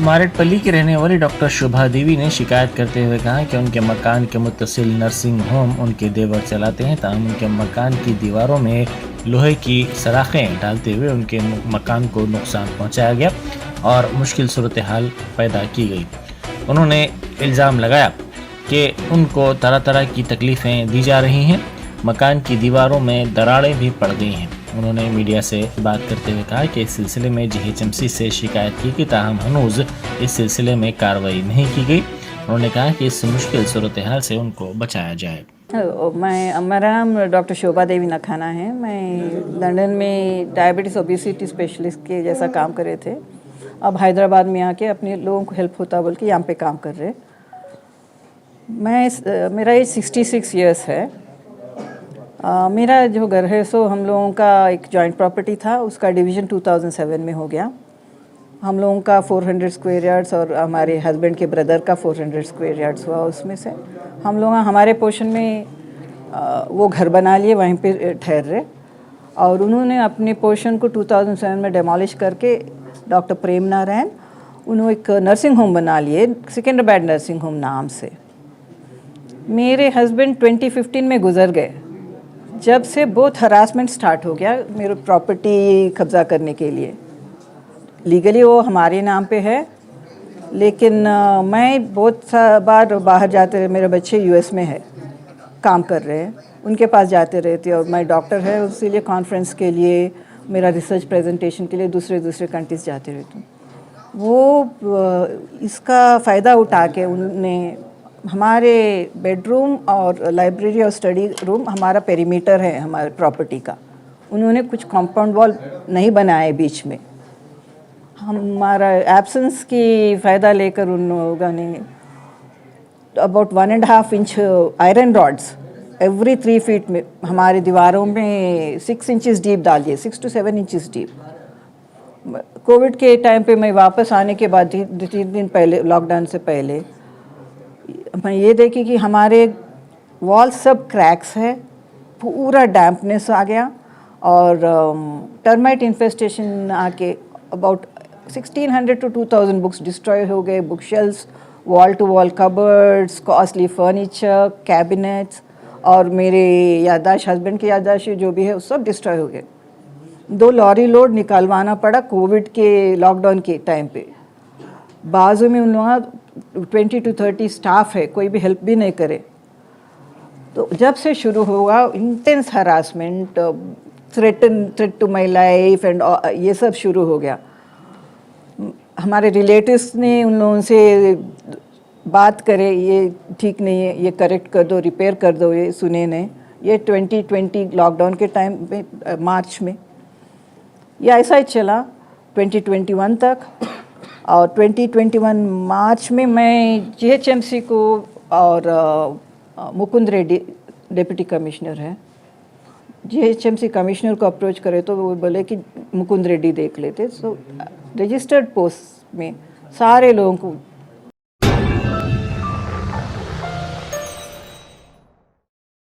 मारेटपल्ली की रहने वाली डॉक्टर शोभा देवी ने शिकायत करते हुए कहा कि उनके मकान के मुत्तसिल नर्सिंग होम उनके देवर चलाते हैं, ताहम उनके मकान की दीवारों में लोहे की सलाखें डालते हुए उनके मकान को नुकसान पहुंचाया गया और मुश्किल सूरत हाल पैदा की गई। उन्होंने इल्ज़ाम लगाया कि उनको तरह तरह की तकलीफ़ें दी जा रही हैं, मकान की दीवारों में दरारें भी पड़ गई हैं। उन्होंने मीडिया से बात करते हुए कहा कि इस सिलसिले में जीएचएमसी से शिकायत की कि ताहम हनूज इस सिलसिले में कार्रवाई नहीं की गई। उन्होंने कहा कि इस मुश्किल सूरत हाल से उनको बचाया जाए। मेरा नाम डॉक्टर शोभा देवी नखाना है। मैं लंदन में डायबिटीज़ ओबेसिटी स्पेशलिस्ट के जैसा काम कर रहे थे। अब हैदराबाद में आके अपने लोगों को हेल्प होता बोल के यहाँ पे काम कर रहे। मेरा एज 66 इयर्स है। मेरा जो घर है सो हम लोगों का एक जॉइंट प्रॉपर्टी था, उसका डिवीज़न 2007 में हो गया। हम लोगों का 400 स्क्वायर यार्ड्स और हमारे हस्बैंड के ब्रदर का 400 स्क्वायर यार्ड्स हुआ। उसमें से हम लोग हमारे पोर्शन में वो घर बना लिए, वहीं पे ठहर रहे। और उन्होंने अपने पोर्शन को 2007 में डेमोलिश करके डॉक्टर प्रेम नारायण उन्होंने एक नर्सिंग होम बना लिए, सिकंदराबाद नर्सिंग होम नाम से। मेरे हस्बैंड 2015 में गुजर गए। जब से बहुत हरासमेंट स्टार्ट हो गया मेरे प्रॉपर्टी कब्ज़ा करने के लिए। लीगली वो हमारे नाम पे है, लेकिन मैं बहुत बार बाहर जाते रहे। मेरे बच्चे यूएस में है, काम कर रहे हैं, उनके पास जाते रहते। और मैं डॉक्टर है, इसीलिए कॉन्फ्रेंस के लिए, मेरा रिसर्च प्रेजेंटेशन के लिए दूसरे कंट्रीज़ जाते रहती हूँ। वो इसका फ़ायदा उठा के उन्होंने हमारे बेडरूम और लाइब्रेरी और स्टडी रूम, हमारा पेरीमीटर है हमारे प्रॉपर्टी का, उन्होंने कुछ कंपाउंड वॉल नहीं बनाए बीच में। हमारा एब्सेंस की फ़ायदा लेकर उन लोगों ने about 1.5 inch iron rods every 3 feet में हमारे दीवारों में 6 इंचेस डीप डाल दिए, 6 to 7 इंचेस डीप। कोविड के टाइम पे मैं वापस आने के बाद 3 दिन पहले, लॉकडाउन से पहले, मैं ये देखी कि हमारे वॉल सब क्रैक्स है, पूरा डैम्पनेस आ गया और टर्माइट इन्फेस्टेशन आके अबाउट 1600 to 2000 बुक्स डिस्ट्रॉय हो गए। Book shelves, wall to wall cupboards, costly furniture, cabinets और मेरे याददाश्त, हस्बैंड की याददाश्त जो भी है, सब डिस्ट्रॉय हो गए। 2 लॉरी लोड निकालवाना पड़ा कोविड के लॉकडाउन के टाइम पे। बाजू में उन लोगों 20 to 30 स्टाफ है, कोई भी हेल्प भी नहीं करे। तो जब से शुरू हुआ intense harassment, threat to my life and ये सब शुरू हो गया। हमारे रिलेटिव्स ने उन लोगों से बात करे, ये ठीक नहीं है, ये करेक्ट कर दो, रिपेयर कर दो, ये सुने नहीं। ये 2020 लॉकडाउन के टाइम में मार्च में ये ऐसा ही चला 2021 तक। और 2021 मार्च में मैं जीएचएमसी को और मुकुंद रेड्डी डिप्टी कमिश्नर है, जीएचएमसी कमिश्नर को अप्रोच करे तो वो बोले कि मुकुंद रेड्डी देख लेते। सो रजिस्टर्ड पोस्ट में सारे लोगों को